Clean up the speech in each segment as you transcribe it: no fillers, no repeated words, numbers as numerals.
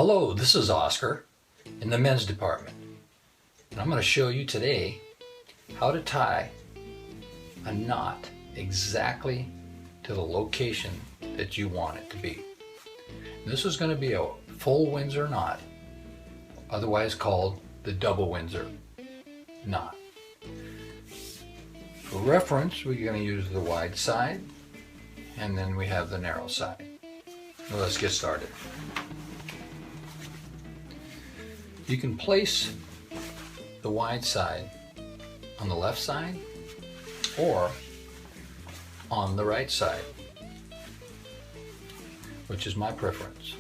Hello, this is Oscar in the men's department, and I'm going to show you today how to tie a knot exactly to the location that you want it to be. This is going to be a full Windsor knot, otherwise called the double Windsor knot. For reference, we're going to use the wide side, and then we have the narrow side. Now let's get started. You can place the wide side on the left side or on the right side, which is my preference.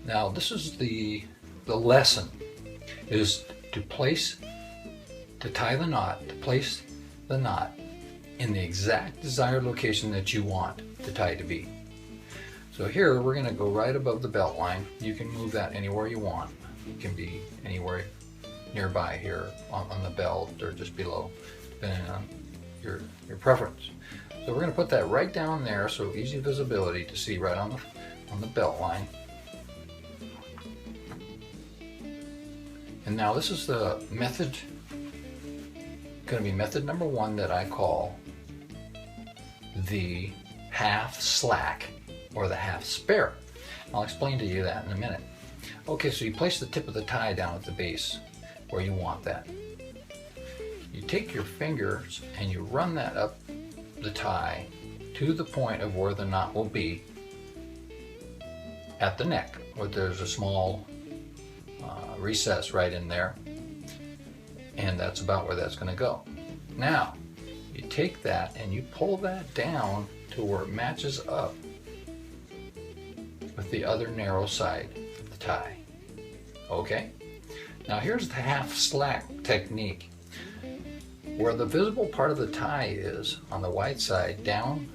Now this is the lesson, is to tie the knot, to place the knot in the exact desired location that you want the tie to be. So here we're going to go right above the belt line. You can move that anywhere you want. It can be anywhere nearby here on the belt or just below, depending on your preference. So we're going to put that right down there, so easy visibility to see right on the belt line. And now this is the method, going to be method number one, that I call the half slack or the half spare. I'll explain to you that in a minute. Okay, so you place the tip of the tie down at the base where you want that. You take your fingers and you run that up the tie to the point of where the knot will be at the neck, where there's a small recess right in there, and that's about where that's going to go. Now you take that and you pull that down to where it matches up with the other narrow side of the tie. Okay, now here's the half slack technique. Where the visible part of the tie is on the wide side down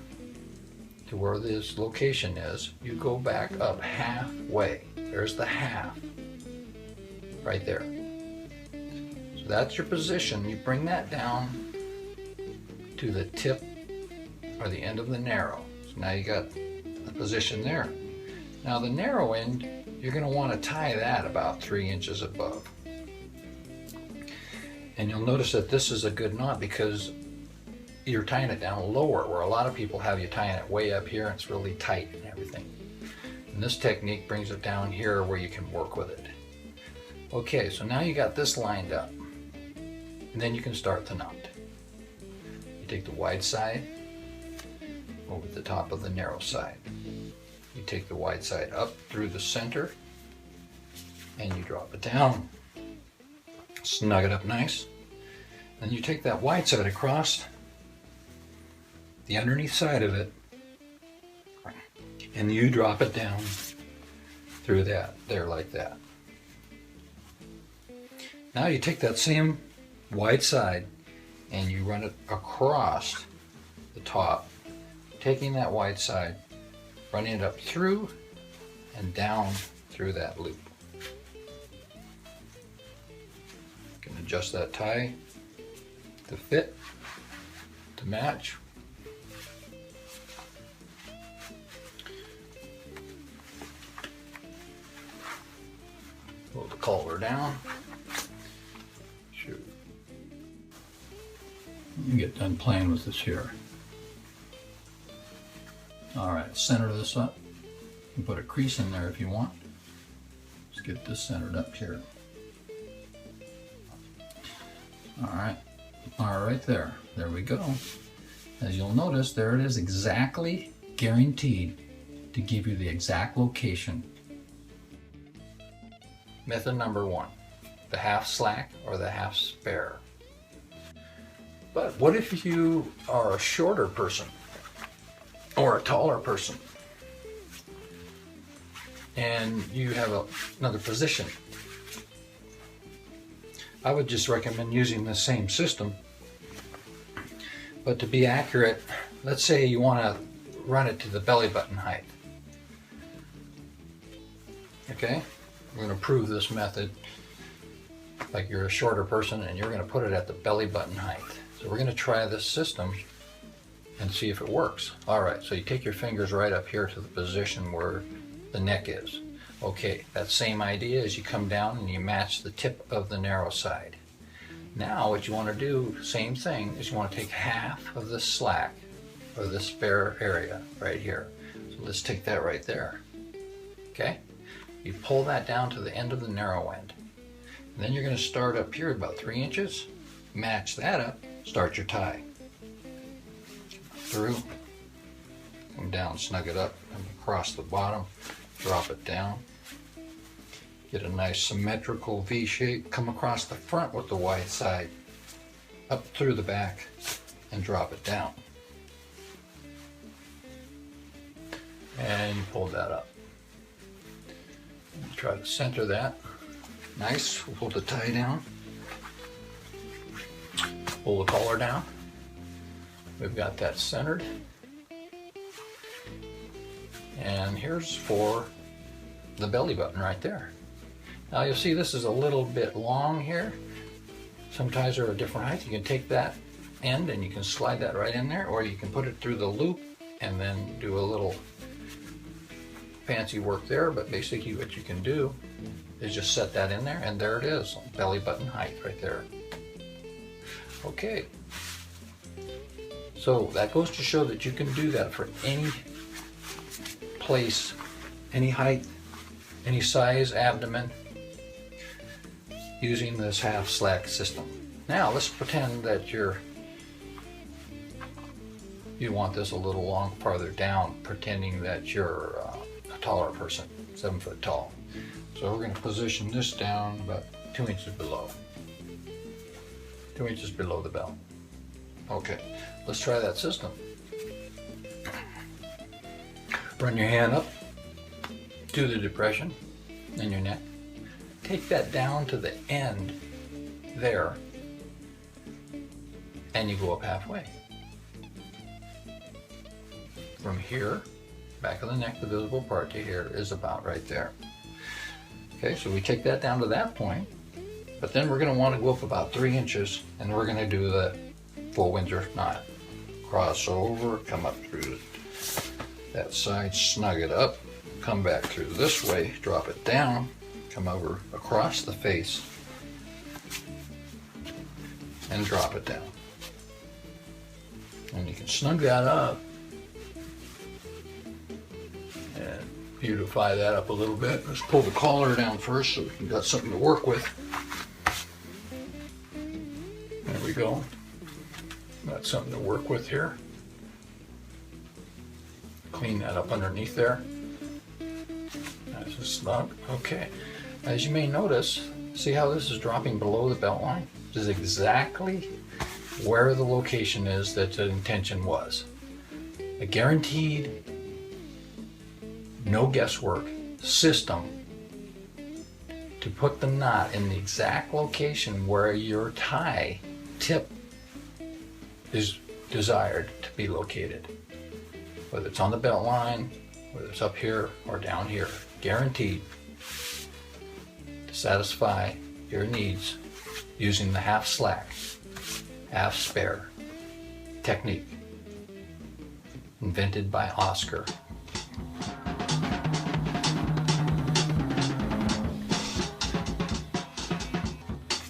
to where this location is, you go back up halfway. There's the half right there. So that's your position. You bring that down to the tip or the end of the narrow. So now you got the position there. Now the narrow end, you're going to want to tie that about 3 inches above. And you'll notice that this is a good knot because you're tying it down lower, where a lot of people have you tying it way up here and it's really tight and everything. And this technique brings it down here where you can work with it. Okay, so now you got this lined up, and then you can start the knot. You take the wide side over the top of the narrow side. You take the wide side up through the center and you drop it down. Snug it up nice. Then you take that wide side across the underneath side of it and you drop it down through that, there like that. Now you take that same wide side and you run it across the top, taking that wide side, running it up through and down through that loop. You can adjust that tie to fit, to match. Pull the collar down. Shoot. You get done playing with this here. Alright, center this up. You can put a crease in there if you want. Let's get this centered up here. Alright there. There we go. As you'll notice, there it is, exactly guaranteed to give you the exact location. Method number one, the half slack or the half spare. But what if you are a shorter person or a taller person and you have another position? I would just recommend using the same system, but to be accurate, let's say you want to run it to the belly button height. Okay, we're going to prove this method like you're a shorter person and you're going to put it at the belly button height. So we're going to try this system and see if it works. All right, so you take your fingers right up here to the position where the neck is. Okay, that same idea is you come down and you match the tip of the narrow side. Now what you want to do, same thing, is you want to take half of this slack, or this spare area right here. So let's take that right there. Okay? You pull that down to the end of the narrow end. And then you're going to start up here about 3 inches, match that up, start your tie. Through, come down, snug it up, come across the bottom, drop it down. Get a nice symmetrical V shape, come across the front with the wide side, up through the back, and drop it down. And you pull that up. Try to center that. Nice. We'll pull the tie down. Pull the collar down. We've got that centered. And here's for the belly button right there. Now you'll see this is a little bit long here. Some ties are a different height. You can take that end and you can slide that right in there, or you can put it through the loop and then do a little fancy work there. But basically what you can do is just set that in there, and there it is, belly button height right there. Okay. So that goes to show that you can do that for any place, any height, any size abdomen, using this half slack system. Now let's pretend that you want this a little long farther down, pretending that you're a taller person, 7 foot tall. So we're going to position this down about 2 inches below. 2 inches below the belt. Okay, let's try that system. Run your hand up to the depression in your neck. Take that down to the end there, and you go up halfway. From here, back of the neck, the visible part to here is about right there. Okay, so we take that down to that point, but then we're going to want to go up about 3 inches, and we're going to do the full Windsor knot. Cross over, come up through that side, snug it up, come back through this way, drop it down, come over across the face, and drop it down. And you can snug that up and beautify that up a little bit. Let's pull the collar down first so we've got something to work with. There we go. Got something to work with here. Clean that up underneath there. Nice and snug. Okay. As you may notice, see how this is dropping below the belt line? This is exactly where the location is that the intention was. A guaranteed, no guesswork system to put the knot in the exact location where your tie tip is desired to be located. Whether it's on the belt line, whether it's up here or down here. Guaranteed to satisfy your needs using the half slack, half spare technique invented by Oscar.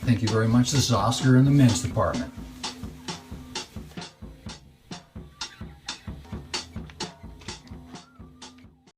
Thank you very much. This is Oscar in the men's department.